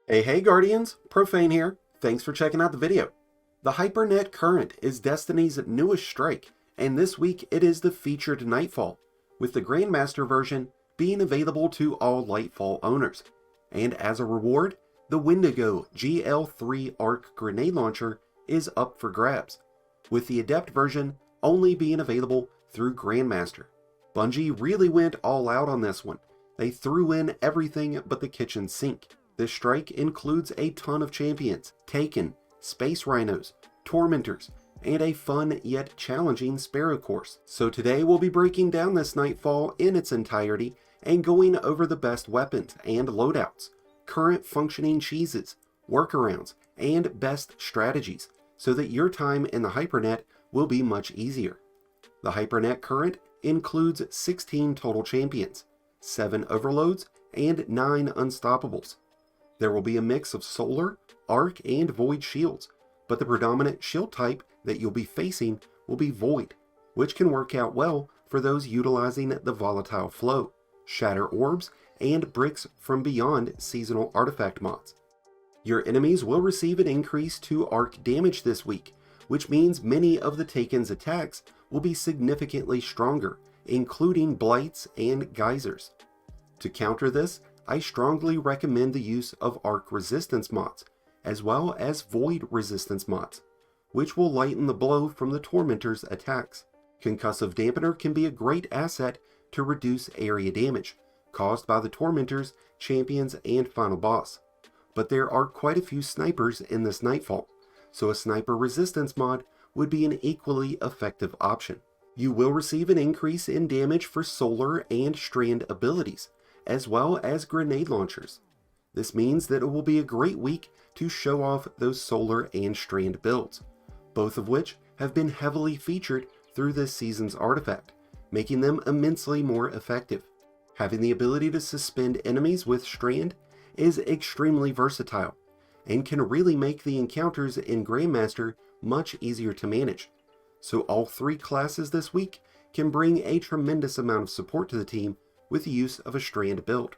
Hey Guardians, Profane here. Thanks for checking out the video. The Hypernet Current is Destiny's newest strike, and this week it is the Featured Nightfall, with the Grandmaster version being available to all Lightfall owners. And as a reward, the Wendigo GL3 Arc Grenade Launcher is up for grabs, with the Adept version only being available through Grandmaster. Bungie really went all out on this one. They threw in everything but the kitchen sink. This strike includes a ton of champions, Taken, Space Rhinos, Tormentors, and a fun yet challenging Sparrow course. So today we'll be breaking down this Nightfall in its entirety and going over the best weapons and loadouts, current functioning cheeses, workarounds, and best strategies, so that your time in the Hypernet will be much easier. The Hypernet Current includes 16 total champions, 7 overloads, and 9 unstoppables. There will be a mix of solar, arc, and void shields, but the predominant shield type that you'll be facing will be void, which can work out well for those utilizing the volatile flow, shatter orbs, and bricks from beyond seasonal artifact mods. Your enemies will receive an increase to arc damage this week, which means many of the Taken's attacks will be significantly stronger, including blights and geysers. To counter this, I strongly recommend the use of arc resistance mods, as well as void resistance mods, which will lighten the blow from the Tormentor's attacks. Concussive Dampener can be a great asset to reduce area damage caused by the Tormentors, champions, and final boss. But there are quite a few snipers in this Nightfall, so a sniper resistance mod would be an equally effective option. You will receive an increase in damage for solar and strand abilities, as well as grenade launchers. This means that it will be a great week to show off those solar and strand builds, both of which have been heavily featured through this season's artifact, making them immensely more effective. Having the ability to suspend enemies with strand is extremely versatile, and can really make the encounters in Grandmaster much easier to manage. So all 3 classes this week can bring a tremendous amount of support to the team with the use of a strand build.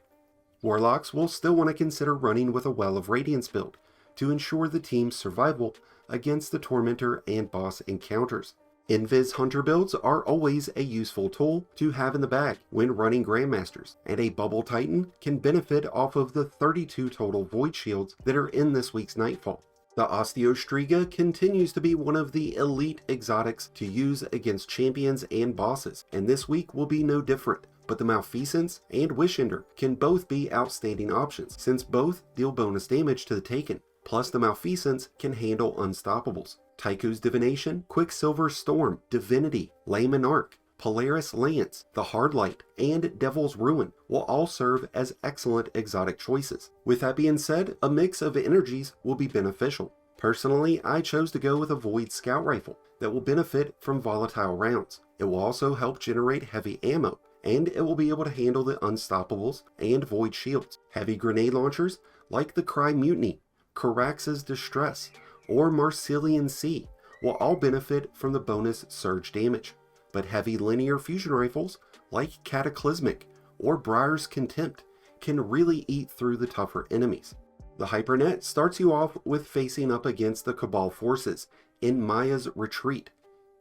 Warlocks will still want to consider running with a Well of Radiance build to ensure the team's survival against the Tormentor and boss encounters. Invis Hunter builds are always a useful tool to have in the bag when running Grandmasters, and a Bubble Titan can benefit off of the 32 total Void Shields that are in this week's Nightfall. The Osteostriga continues to be one of the elite exotics to use against champions and bosses, and this week will be no different. But the Malfeasance and Wishender can both be outstanding options, since both deal bonus damage to the Taken. Plus the Malfeasance can handle unstoppables. Tycho's Divination, Quicksilver Storm, Divinity, Layman Arc, Polaris Lance, the Hardlight, and Devil's Ruin will all serve as excellent exotic choices. With that being said, a mix of energies will be beneficial. Personally, I chose to go with a Void Scout Rifle that will benefit from volatile rounds. It will also help generate heavy ammo, and it will be able to handle the unstoppables and void shields. Heavy grenade launchers like the Cry Mutiny, Carax's Distress, or Marcelian Sea will all benefit from the bonus surge damage. But heavy linear fusion rifles like Cataclysmic or Briar's Contempt can really eat through the tougher enemies. The Hypernet starts you off with facing up against the Cabal forces in Maya's Retreat.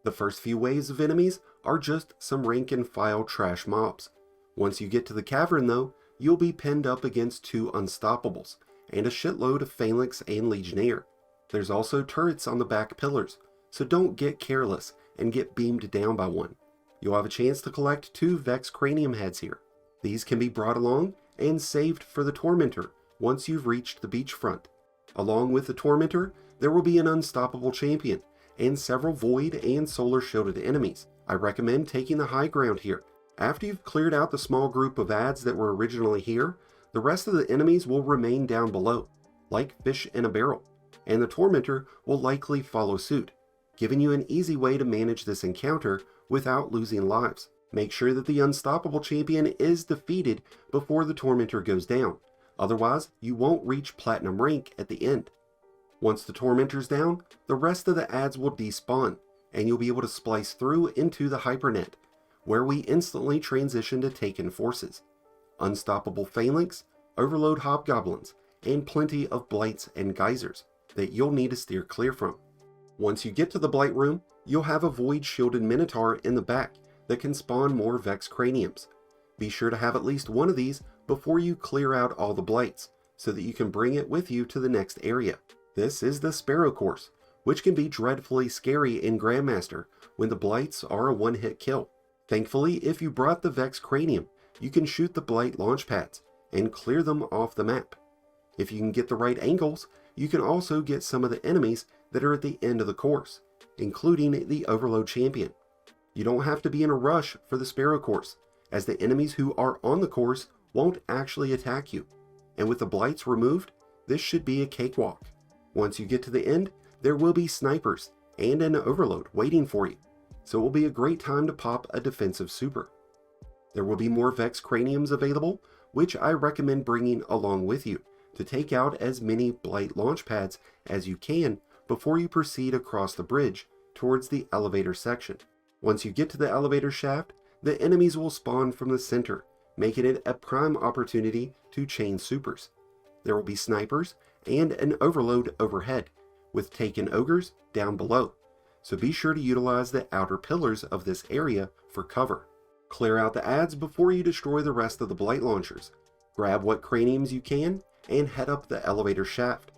The first few waves of enemies are just some rank and file trash mobs. Once you get to the cavern though, you'll be pinned up against 2 unstoppables, and a shitload of Phalanx and Legionnaire. There's also turrets on the back pillars, so don't get careless and get beamed down by one. You'll have a chance to collect 2 Vex Cranium heads here. These can be brought along and saved for the Tormentor once you've reached the beachfront. Along with the Tormentor, there will be an unstoppable champion, and several void and solar shielded enemies. I recommend taking the high ground here. After you've cleared out the small group of adds that were originally here, the rest of the enemies will remain down below, like fish in a barrel, and the Tormentor will likely follow suit, giving you an easy way to manage this encounter without losing lives. Make sure that the unstoppable champion is defeated before the Tormentor goes down, otherwise you won't reach platinum rank at the end. Once the Tormentor's down, the rest of the adds will despawn, and you'll be able to splice through into the Hypernet, where we instantly transition to Taken forces. Unstoppable Phalanx, Overload Hobgoblins, and plenty of blights and geysers that you'll need to steer clear from. Once you get to the blight room, you'll have a void shielded minotaur in the back that can spawn more Vex craniums. Be sure to have at least one of these before you clear out all the blights, so that you can bring it with you to the next area. This is the Sparrow course, which can be dreadfully scary in Grandmaster when the blights are a one-hit kill. Thankfully, if you brought the Vex cranium, you can shoot the blight launch pads and clear them off the map. If you can get the right angles, you can also get some of the enemies that are at the end of the course, including the Overload champion. You don't have to be in a rush for the Sparrow course, as the enemies who are on the course won't actually attack you, and with the blights removed, this should be a cakewalk. Once you get to the end, there will be snipers and an overload waiting for you, so it will be a great time to pop a defensive super. There will be more Vex craniums available, which I recommend bringing along with you to take out as many blight launch pads as you can before you proceed across the bridge towards the elevator section. Once you get to the elevator shaft, the enemies will spawn from the center, making it a prime opportunity to chain supers. There will be snipers and an overload overhead, with taken ogres down below, so be sure to utilize the outer pillars of this area for cover. Clear out the adds before you destroy the rest of the blight launchers. Grab what craniums you can and head up the elevator shaft.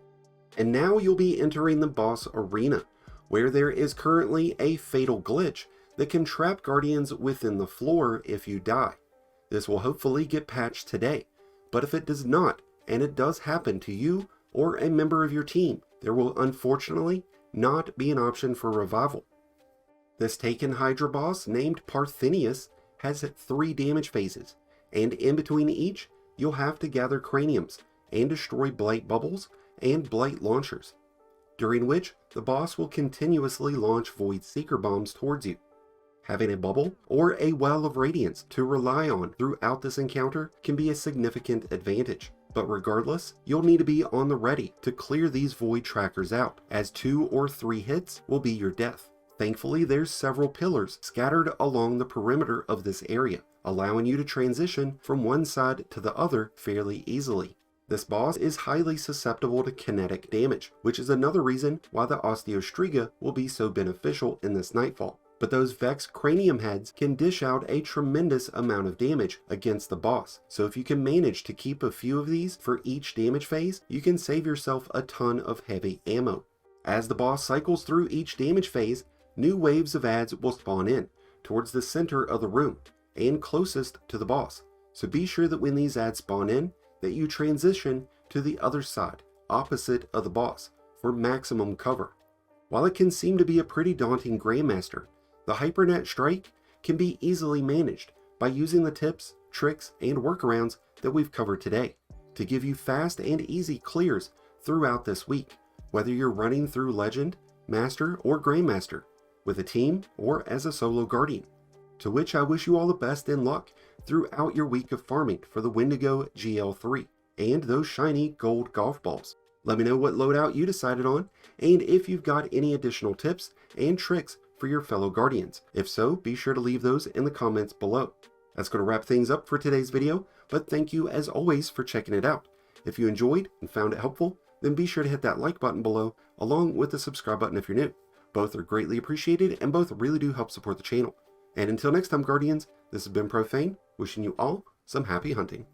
And now you'll be entering the boss arena, where there is currently a fatal glitch that can trap guardians within the floor if you die. This will hopefully get patched today, but if it does not, and it does happen to you or a member of your team, there will unfortunately not be an option for revival. This taken Hydra boss named Parthenius has 3 damage phases, and in between each, you'll have to gather craniums and destroy blight bubbles and blight launchers, during which the boss will continuously launch void seeker bombs towards you. Having a bubble or a well of radiance to rely on throughout this encounter can be a significant advantage, but regardless, you'll need to be on the ready to clear these void trackers out, as 2 or 3 hits will be your death. Thankfully, there's several pillars scattered along the perimeter of this area, allowing you to transition from one side to the other fairly easily. This boss is highly susceptible to kinetic damage, which is another reason why the Osteostriga will be so beneficial in this Nightfall. But those Vex cranium heads can dish out a tremendous amount of damage against the boss, so if you can manage to keep a few of these for each damage phase, you can save yourself a ton of heavy ammo. As the boss cycles through each damage phase, new waves of adds will spawn in towards the center of the room and closest to the boss, so be sure that when these adds spawn in, that you transition to the other side, opposite of the boss, for maximum cover. While it can seem to be a pretty daunting Grandmaster, the Hypernet Strike can be easily managed by using the tips, tricks, and workarounds that we've covered today to give you fast and easy clears throughout this week, whether you're running through Legend, Master, or Grandmaster, with a team or as a solo guardian. To which I wish you all the best in luck throughout your week of farming for the Wendigo GL3 and those shiny gold golf balls. Let me know what loadout you decided on, and if you've got any additional tips and tricks for your fellow guardians. If so, be sure to leave those in the comments below. That's going to wrap things up for today's video, but thank you as always for checking it out. If you enjoyed and found it helpful, then be sure to hit that like button below, along with the subscribe button if you're new. Both are greatly appreciated and both really do help support the channel. And until next time, Guardians, this has been Profane, wishing you all some happy hunting.